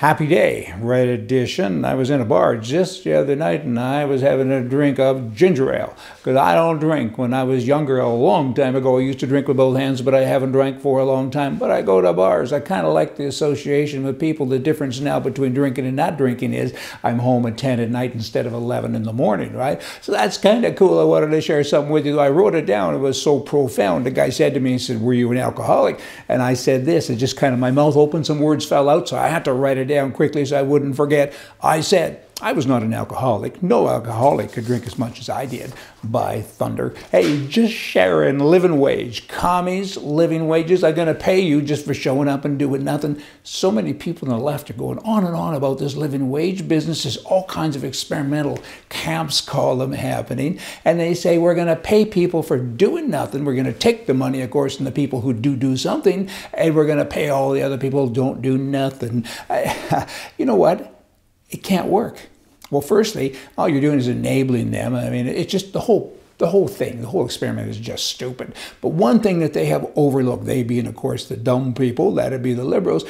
Happy day, right edition. I was in a bar just the other night and I was having a drink of ginger ale because I don't drink. When I was younger, a long time ago, I used to drink with both hands, but I haven't drank for a long time. But I go to bars. I kind of like the association with people. The difference now between drinking and not drinking is I'm home at 10 at night instead of 11 in the morning, right? So that's kind of cool. I wanted to share something with you. I wrote it down. It was so profound. The guy said to me, he said, "Were you an alcoholic?" And I said this. It just kind of, my mouth opened, some words fell out, so I had to write it down quickly so I wouldn't forget. I said, I was not an alcoholic. No alcoholic could drink as much as I did, by thunder. Hey, just sharing living wage. Commies, living wages are going to pay you just for showing up and doing nothing. So many people on the left are going on and on about this living wage business. There's all kinds of experimental camps, call them, happening. And they say we're going to pay people for doing nothing. We're going to take the money, of course, from the people who do something, and we're going to pay all the other people who don't do nothing. You know what? It can't work. Well, firstly, all you're doing is enabling them. I mean, it's just the whole thing, the whole experiment is just stupid. But one thing that they have overlooked, they being, of course, the dumb people, that'd be the liberals,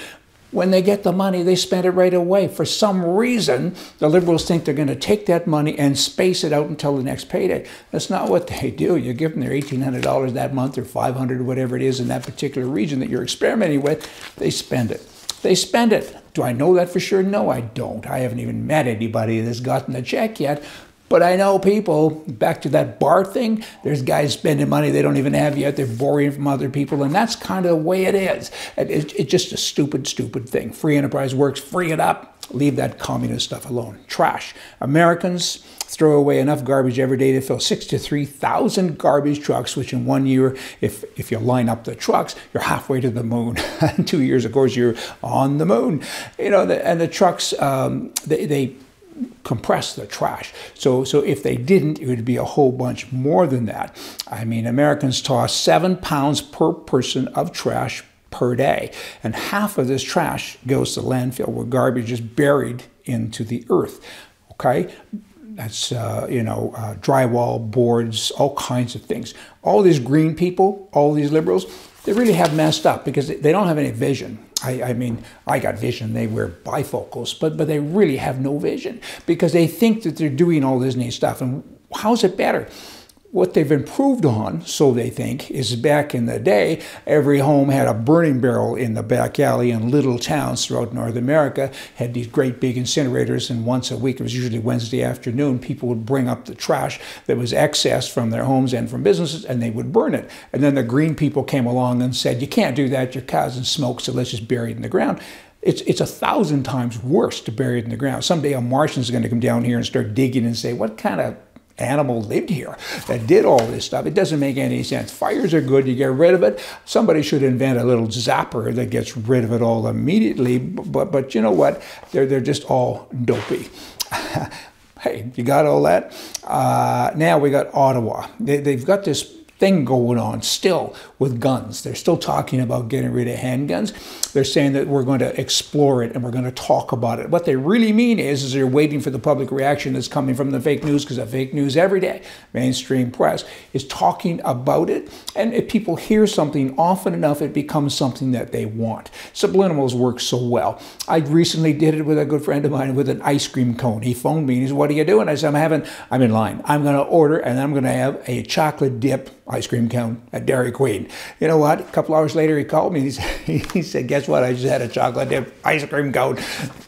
when they get the money, they spend it right away. For some reason, the liberals think they're going to take that money and space it out until the next payday. That's not what they do. You give them their $1,800 that month or $500 or whatever it is in that particular region that you're experimenting with, they spend it. They spend it. Do I know that for sure? No, I don't. I haven't even met anybody that's gotten a check yet. But I know people, back to that bar thing, there's guys spending money they don't even have yet. They're borrowing from other people, and that's kind of the way it is. It's just a stupid, stupid thing. Free enterprise works. Free it up. Leave that communist stuff alone. Trash. Americans throw away enough garbage every day to fill 63,000 garbage trucks, which in 1 year, if you line up the trucks, you're halfway to the moon. In 2 years, of course, you're on the moon. You know, and the trucks, they compress the trash. So if they didn't, it would be a whole bunch more than that. I mean, Americans toss 7 pounds per person of trash per day. And half of this trash goes to landfill where garbage is buried into the earth. Okay? That's, drywall, boards, all kinds of things. All these green people, all these liberals, they really have messed up because they don't have any vision. I mean, I got vision. They wear bifocals, but they really have no vision because they think that they're doing all this neat stuff. And how's it better? What they've improved on, so they think, is back in the day, every home had a burning barrel in the back alley, and little towns throughout North America had these great big incinerators, and once a week, it was usually Wednesday afternoon, people would bring up the trash that was excess from their homes and from businesses, and they would burn it. And then the green people came along and said, you can't do that, you're causing smoke, so let's just bury it in the ground. It's 1,000 times worse to bury it in the ground. Someday a Martian's going to come down here and start digging and say, what kind of animal lived here that did all this stuff? It doesn't make any sense. Fires are good. You get rid of it. Somebody should invent a little zapper that gets rid of it all immediately. But you know what? They're just all dopey. Hey, you got all that? Now we got Ottawa. They've got this thing going on still with guns. They're still talking about getting rid of handguns. They're saying that we're going to explore it and we're going to talk about it. What they really mean is they're waiting for the public reaction that's coming from the fake news, because the fake news every day, mainstream press, is talking about it. And if people hear something often enough, it becomes something that they want. Subliminals work so well. I recently did it with a good friend of mine with an ice cream cone. He phoned me and he said, "What are you doing?" I said, I'm in line. I'm going to order and I'm going to have a chocolate dip ice cream cone at Dairy Queen. You know what? A couple hours later, he called me. He said, "Guess what? I just had a chocolate dip ice cream cone."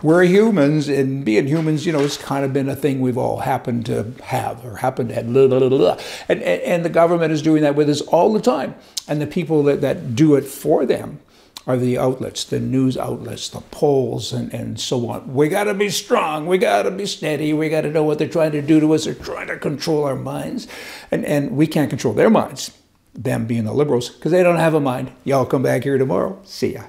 We're humans, and being humans, you know, it's kind of been a thing we've all happened to have, or happened to have. Blah, blah, blah, blah. And the government is doing that with us all the time. And the people that do it for them are the outlets, the news outlets, the polls, and so on. We got to be strong. We got to be steady. We got to know what they're trying to do to us. They're trying to control our minds. And we can't control their minds, them being the liberals, because they don't have a mind. Y'all come back here tomorrow. See ya.